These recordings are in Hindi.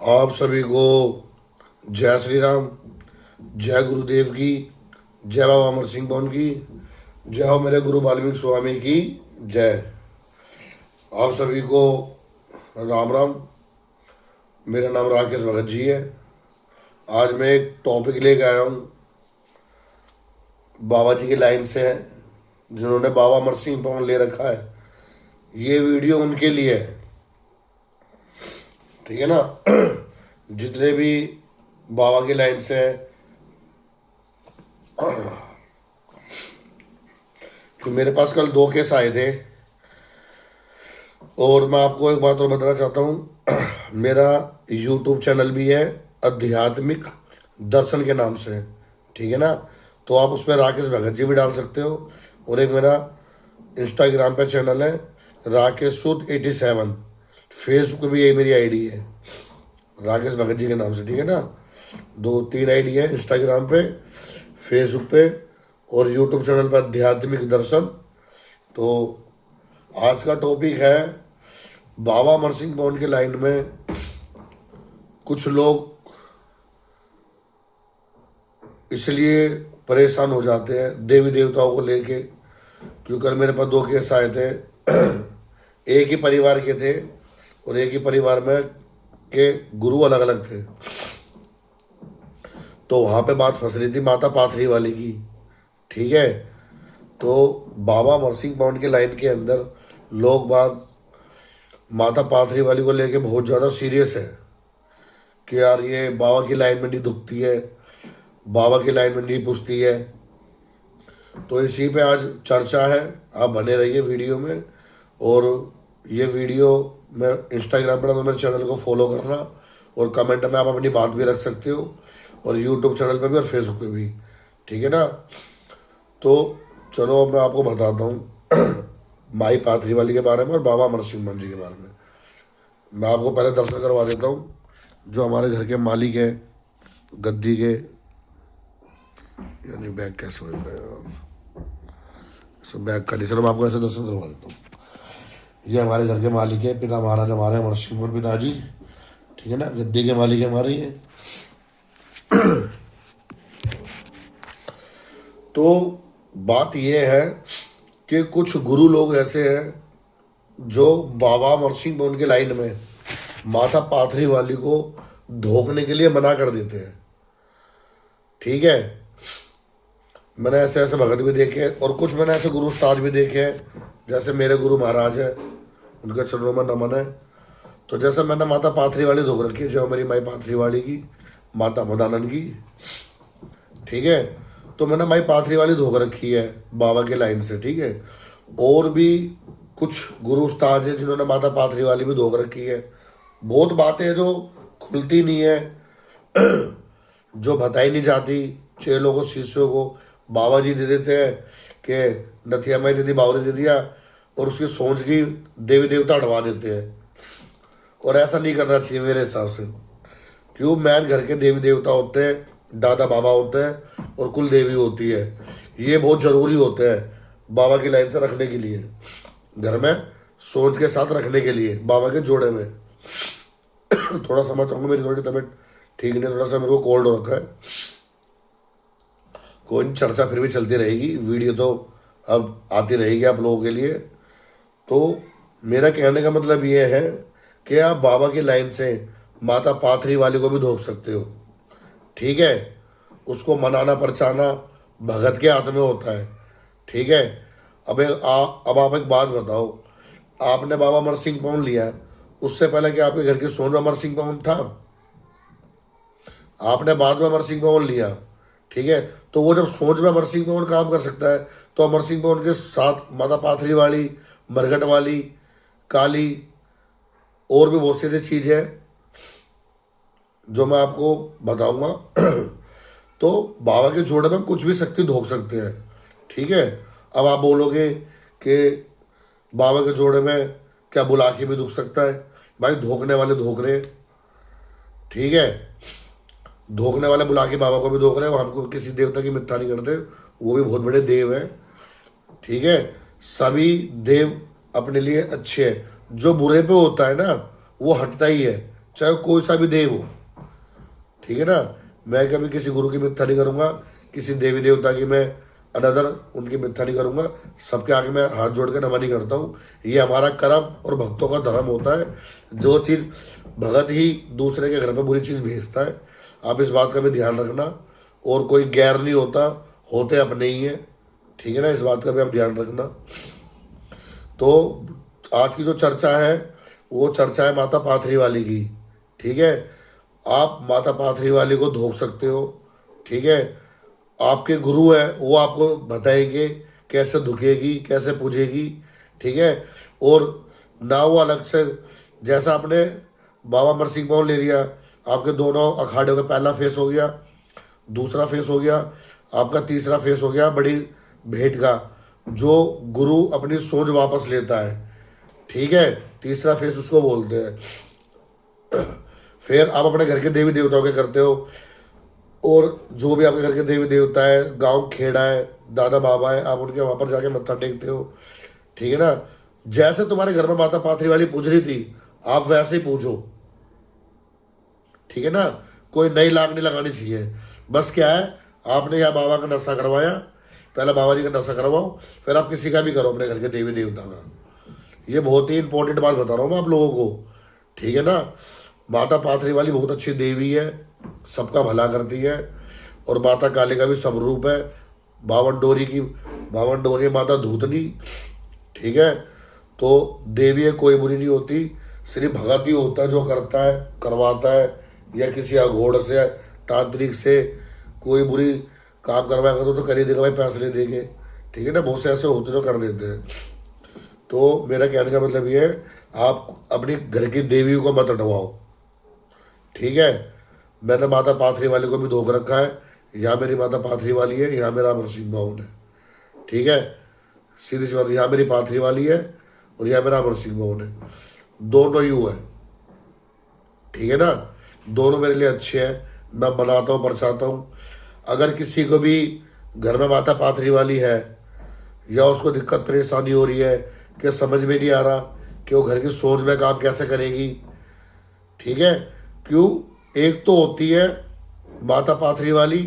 आप सभी को जय श्री राम, जय गुरुदेव की, जय बाबा अमर सिंह पवन की, जय हो मेरे गुरु वाल्मीकि स्वामी की जय। आप सभी को राम राम। मेरा नाम राकेश भगत जी है। आज मैं एक टॉपिक लेकर आया हूँ, बाबा जी की लाइन से है, जिन्होंने बाबा अमर सिंह पवन ले रखा है। ये वीडियो उनके लिए है, ठीक है ना। जितने भी बाबा की लाइन से हैं, तो मेरे पास कल 2 केस आए थे। और मैं आपको एक बात और बताना चाहता हूँ, मेरा YouTube चैनल भी है आध्यात्मिक दर्शन के नाम से, ठीक है ना। तो आप उसमें राकेश भगत जी भी डाल सकते हो। और एक मेरा इंस्टाग्राम पे चैनल है राकेश सूद 87। फेसबुक पे भी यही मेरी आईडी है राकेश भगत जी के नाम से, ठीक है ना। 2-3 आईडी है इंस्टाग्राम पे, फेसबुक पे और यूट्यूब चैनल पर आध्यात्मिक दर्शन। तो आज का टॉपिक है बाबा अमर सिंह पवन के लाइन में कुछ लोग इसलिए परेशान हो जाते हैं देवी देवताओं को लेके, क्योंकि मेरे पास 2 केस आए थे। एक ही परिवार के थे और एक ही परिवार में के गुरु अलग अलग थे। तो वहाँ पे बात फंस रही थी माता पाथरी वाली की, ठीक है। तो बाबा अमर सिंह पवन के लाइन के अंदर लोग बाग माता पाथरी वाली को लेके बहुत ज़्यादा सीरियस है कि यार ये बाबा की लाइन में नहीं दुखती है, बाबा की लाइन में नहीं पूछती है। तो इसी पे आज चर्चा है, आप बने रहिए वीडियो में। और ये वीडियो मैं इंस्टाग्राम पर, मेरे चैनल को फॉलो करना और कमेंट में आप अपनी बात भी रख सकते हो, और यूट्यूब चैनल पे भी और फेसबुक पे भी, ठीक है ना। तो चलो मैं आपको बताता हूँ माई पाथरी वाली के बारे में और बाबा अमर सिंह पवन जी के बारे में। मैं आपको पहले दर्शन करवा देता हूँ। जो हमारे घर के मालिक हैं गद्दी के, यानी बैग कैसे हो जाता है, सब बैग का नहीं। चलो मैं आपको ऐसे दर्शन करवा देता हूँ। ये हमारे घर के मालिक है, पिता महाराज हमारे अमर सिंह पवन पिताजी, ठीक है ना। गद्दी के मालिक हमारे हैं। तो बात यह है कि कुछ गुरु लोग ऐसे हैं जो बाबा अमर सिंह पवन के लाइन में माता पाथरी वाली को धोखने के लिए मना कर देते हैं, ठीक है। मैंने ऐसे ऐसे भगत भी देखे और कुछ मैंने ऐसे गुरु उस्ताद भी देखे हैं, जैसे मेरे गुरु महाराज है, उनके चरणों में नमन है। तो जैसे मैंने माता पाथरी वाली धोख रखी है, जो मेरी माई पाथरी वाली की, माता मदानंद की, ठीक है। तो मैंने माई पाथरी वाली धोख रखी है बाबा के लाइन से, ठीक है। और भी कुछ गुरु उस्ताद हैं जिन्होंने माता पाथरी वाली भी धोख रखी है। बहुत बातें हैं जो खुलती नहीं है, जो बताई नहीं जाती चेलों को, शिष्यों को। बाबा जी दे देते हैं कि नथिया माई दे दी, बावरी दे दिया, और उसकी सोच की देवी देवता हटवा देते हैं। और ऐसा नहीं करना चाहिए मेरे हिसाब से। क्यों? मैन घर के देवी देवता होते हैं, दादा बाबा होते हैं और कुल देवी होती है। ये बहुत ज़रूरी होते हैं बाबा की लाइन से रखने के लिए, घर में सोच के साथ रखने के लिए, बाबा के जोड़े में। थोड़ा समझ चाहूँगा, मेरी थोड़ी तबीयत ठीक नहीं, थोड़ा सा मेरे को कोल्ड हो रखा है। कोई चर्चा फिर भी चलती रहेगी, वीडियो तो अब आती रहेगी आप लोगों के लिए। तो मेरा कहने का मतलब ये है कि आप बाबा की लाइन से माता पाथरी वाली को भी धोख सकते हो, ठीक है। उसको मनाना परचाना भगत के हाथ में होता है, ठीक है। अब आप एक बात बताओ, आपने बाबा अमर सिंह पवन लिया, उससे पहले क्या आपके घर की सोच में अमर सिंह पवन था? आपने बाद में अमर सिंह पवन लिया, ठीक है। तो वो जब सोच में अमर सिंह पवन काम कर सकता है, तो अमर सिंह पवन के साथ माता पाथरी वाली, मरघट वाली, काली और भी बहुत सी ऐसी चीज़ है जो मैं आपको बताऊंगा। तो बाबा के जोड़े में कुछ भी शक्ति धोख सकते हैं, ठीक है। अब आप बोलोगे कि बाबा के जोड़े में क्या बुला के भी दुख सकता है? भाई धोखने वाले धोख रहे, ठीक है। धोखने वाले बुला के बाबा को भी धोख रहे हैं। हमको किसी देवता की मिथ्या नहीं करते, वो भी बहुत बड़े देव हैं, ठीक है। सभी देव अपने लिए अच्छे हैं। जो बुरे पे होता है ना, वो हटता ही है, चाहे कोई सा भी देव हो, ठीक है ना। मैं कभी किसी गुरु की मिथ्या नहीं करूंगा, किसी देवी देवता की मैं अनदर उनकी मिथ्या नहीं करूंगा। सबके आगे मैं हाथ जोड़ के नमन ही करता हूँ। ये हमारा कर्म और भक्तों का धर्म होता है। जो चीज़ भगत ही दूसरे के घर में बुरी चीज़ भेजता है, आप इस बात का भी ध्यान रखना। और कोई गैर नहीं होता, होते अपने ही है, ठीक है ना। इस बात का भी आप ध्यान रखना। तो आज की जो चर्चा है वो चर्चा है माता पाथरी वाली की, ठीक है। आप माता पाथरी वाली को धोख सकते हो, ठीक है। आपके गुरु है वो आपको बताएंगे कैसे धुकेगी, कैसे पूजेगी, ठीक है। और ना वो अलग से, जैसा आपने बाबा अमरसिंह मोहन ले लिया, आपके दोनों अखाड़े का पहला फेस हो गया, दूसरा फेस हो गया, आपका तीसरा फेस हो गया बड़ी भेंट का, जो गुरु अपनी सोच वापस लेता है, ठीक है। तीसरा फेस उसको बोलते हैं। फिर आप अपने घर के देवी देवताओं के करते हो, और जो भी आपके घर के देवी देवता है, गांव खेड़ा है, दादा बाबा है, आप उनके वहाँ पर जाके मत्था टेकते हो, ठीक है ना। जैसे तुम्हारे घर में माता पाथरी वाली पूज रही थी, आप वैसे ही पूछो, ठीक है ना। कोई नई लाग नहीं लगानी चाहिए। बस क्या है, आपने यहाँ बाबा का नशा करवाया, पहले बाबा जी का नशा करवाओ, फिर आप किसी का भी करो अपने घर के देवी देवता का। ये बहुत ही इंपॉर्टेंट बात बता रहा हूँ मैं आप लोगों को, ठीक है ना। माता पाथरी वाली बहुत अच्छी देवी है, सबका भला करती है। और माता काली का भी स्वरूप है, बावन डोरी है माता धूतनी, ठीक है। तो देवी है, कोई बुरी नहीं होती, सिर्फ भगत ही होता है जो करता है, करवाता है, या किसी अघोड़ से, तांत्रिक से कोई बुरी काम करवाएगा तो कर ही देगा भाई, पैसे नहीं देंगे, ठीक है ना। बहुत से ऐसे होते जो कर देते हैं। तो मेरा कहने का मतलब ये है, आप अपनी घर की देवियों को मत हटवाओ, ठीक है। मैंने माता पाथरी वाले को भी धोख रखा है, यहाँ मेरी माता पाथरी वाली है, यहाँ मेरा अमरसिंह भवन है, ठीक है। सीधी सी बात, यहाँ मेरी पाथरी वाली है और यहाँ मेरा अमरसिंह भवन है, दोनों यू है, ठीक है ना। दोनों मेरे लिए अच्छे हैं, मैं बनाता हूँ, परछाता हूँ। अगर किसी को भी घर में माता पाथरी वाली है, या उसको दिक्कत परेशानी हो रही है कि समझ में नहीं आ रहा कि वो घर की सोच में काम कैसे करेगी, ठीक है। क्यों, एक तो होती है माता पाथरी वाली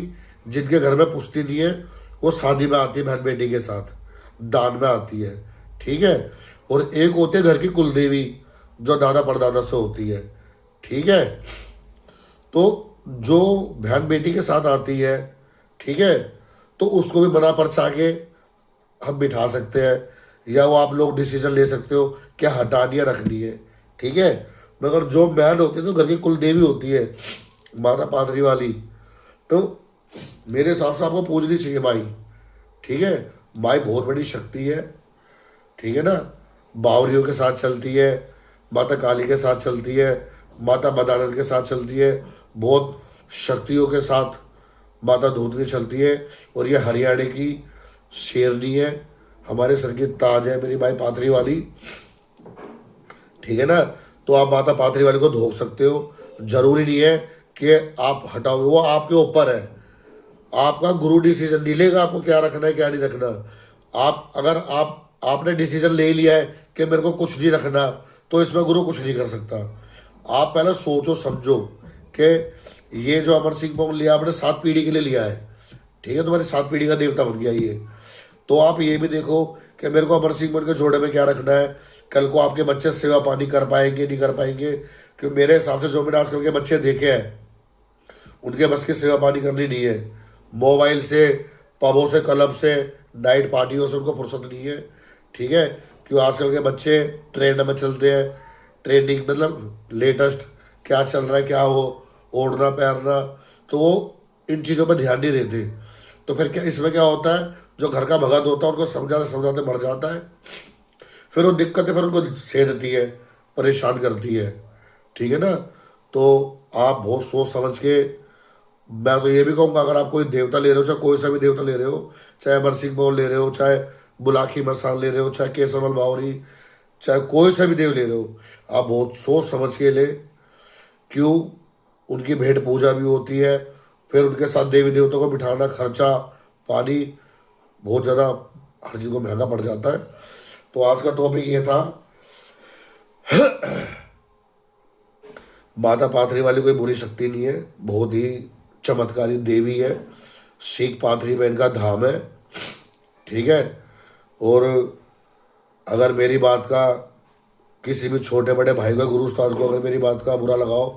जिनके घर में पुश्ती नहीं है, वो शादी में आती है बहन बेटी के साथ, दान में आती है, ठीक है। और एक होती है घर की कुलदेवी जो दादा परदादा से होती है, ठीक है। तो जो बहन बेटी के साथ आती है, ठीक है, तो उसको भी मना परछा के हम बिठा सकते हैं, या वो आप लोग डिसीजन ले सकते हो क्या हटानी है रखनी है, ठीक है। मगर जो मैन होती है तो घर की कुल देवी होती है माता पाथरी वाली, तो मेरे हिसाब से आपको पूजनी चाहिए माई, ठीक है। माई बहुत बड़ी शक्ति है, ठीक है ना। बावरियों के साथ चलती है, माता काली के साथ चलती है, माता मदानंद के साथ चलती है, बहुत शक्तियों के साथ माता धूतनी चलती है। और ये हरियाणा की शेरनी है, हमारे सर की ताज है मेरी माई पाथरी वाली, ठीक है ना। तो आप माता पाथरी वाली को धोख सकते हो, जरूरी नहीं है कि आप हटाओ, वो आपके ऊपर है। आपका गुरु डिसीजन नहीं लेगा आपको क्या रखना है क्या नहीं रखना। आप अगर आपने डिसीजन ले लिया है कि मेरे को कुछ नहीं रखना, तो इसमें गुरु कुछ नहीं कर सकता। आप पहले सोचो समझो कि ये जो अमरसिंह मोहन लिया आपने 7 पीढ़ी के लिए लिया है, ठीक है, तुम्हारी 7 पीढ़ी का देवता बन गया ये। तो आप ये भी देखो कि मेरे को अमरसिंह मोहन के जोड़े में क्या रखना है, कल को आपके बच्चे सेवा पानी कर पाएंगे नहीं कर पाएंगे। क्योंकि मेरे हिसाब से जो मैंने आजकल के बच्चे देखे हैं उनके बस की सेवा पानी करनी नहीं है। मोबाइल से, पबों से, क्लब से, नाइट पार्टियों से उनको फुर्सत नहीं है, ठीक है। क्यों, आजकल के बच्चे ट्रेंड में चलते हैं, ट्रेंडिंग मतलब लेटेस्ट क्या चल रहा है, क्या हो ओढ़ना पहनना, तो वो इन चीज़ों पर ध्यान नहीं देते। तो फिर क्या इसमें क्या होता है, जो घर का भगत होता है उनको समझाते समझाते मर जाता है, फिर वो दिक्कतें फिर उनको सेधती है, परेशान करती है, ठीक है ना। तो आप बहुत सोच समझ के, मैं तो ये भी कहूँगा अगर आप कोई देवता ले रहे हो, चाहे कोई सा भी देवता ले रहे हो, चाहे अमरसिंह मोहन ले रहे हो, चाहे बुलाकी मसान ले रहे हो, चाहे केसरमल बावरी, चाहे कोई सा भी देव ले रहे हो, आप बहुत सोच समझ के ले। क्यों, उनकी भेंट पूजा भी होती है, फिर उनके साथ देवी देवताओं को बिठाना, खर्चा पानी बहुत ज़्यादा हर चीज़ को महंगा पड़ जाता है। तो आज का टॉपिक ये था माता पाथरी वाली कोई बुरी शक्ति नहीं है, बहुत ही चमत्कारी देवी है। सीख पाथरी में इनका धाम है, ठीक है। और अगर मेरी बात का किसी भी छोटे बड़े भाई को, गुरु उस्ताद को अगर मेरी बात का बुरा लगाओ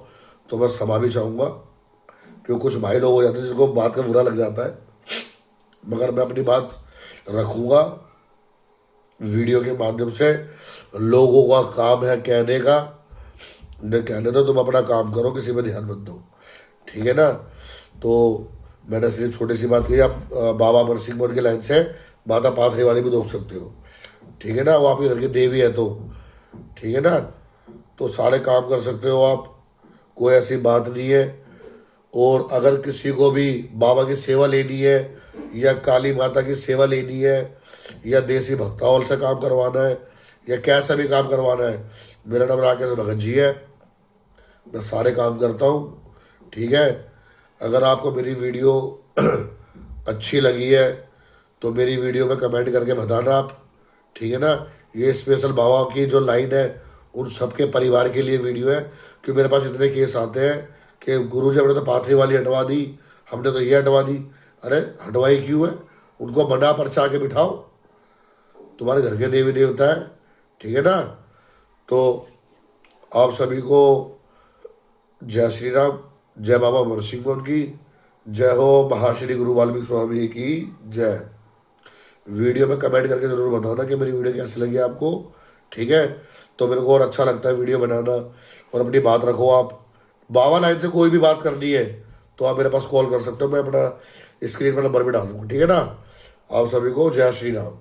तो मैं क्षमा भी चाहूँगा, क्योंकि कुछ भाई लोग हो जाते हैं जिनको बात का बुरा लग जाता है। मगर मैं अपनी बात रखूँगा वीडियो के माध्यम से। लोगों का काम है कहने का, उन्हें कहने दो, तुम अपना काम करो, किसी पे ध्यान मत दो, ठीक है ना। तो मैंने सिर्फ छोटी सी बात की। आप बाबा अमर सिंह मोहन की लाइन से माता पाथरी वाली भी रोक सकते हो, ठीक है ना। वो आपके घर की देवी है तो, ठीक है ना। तो सारे काम कर सकते हो आप, कोई ऐसी बात नहीं है। और अगर किसी को भी बाबा की सेवा लेनी है या काली माता की सेवा लेनी है या देसी भक्तावल से काम करवाना है या कैसा भी काम करवाना है, मेरा नाम राकेश भगत जी है, मैं सारे काम करता हूँ, ठीक है। अगर आपको मेरी वीडियो अच्छी लगी है तो मेरी वीडियो में कमेंट करके बताना आप, ठीक है ना। ये स्पेशल बाबा की जो लाइन है उन सबके परिवार के लिए वीडियो है, क्योंकि मेरे पास इतने केस आते हैं कि गुरुजी हमने तो पाथरी वाली हटवा दी, हमने तो ये हटवा दी। अरे हटवाई क्यों है? उनको बना परचा के बिठाओ, तुम्हारे घर के देवी देवता है, ठीक है ना। तो आप सभी को जय श्री राम, जय बाबा अमर सिंह मोहन की जय हो, महाश्री गुरु वाल्मीकि स्वामी की जय। वीडियो में कमेंट करके जरूर बताना कि मेरी वीडियो कैसी लगी आपको, ठीक है। तो मेरे को और अच्छा लगता है वीडियो बनाना। और अपनी बात रखो आप, बाबा लाइन से कोई भी बात करनी है तो आप मेरे पास कॉल कर सकते हो, मैं अपना स्क्रीन पर नंबर भी डाल दूँगा, ठीक है ना। आप सभी को जय श्री राम।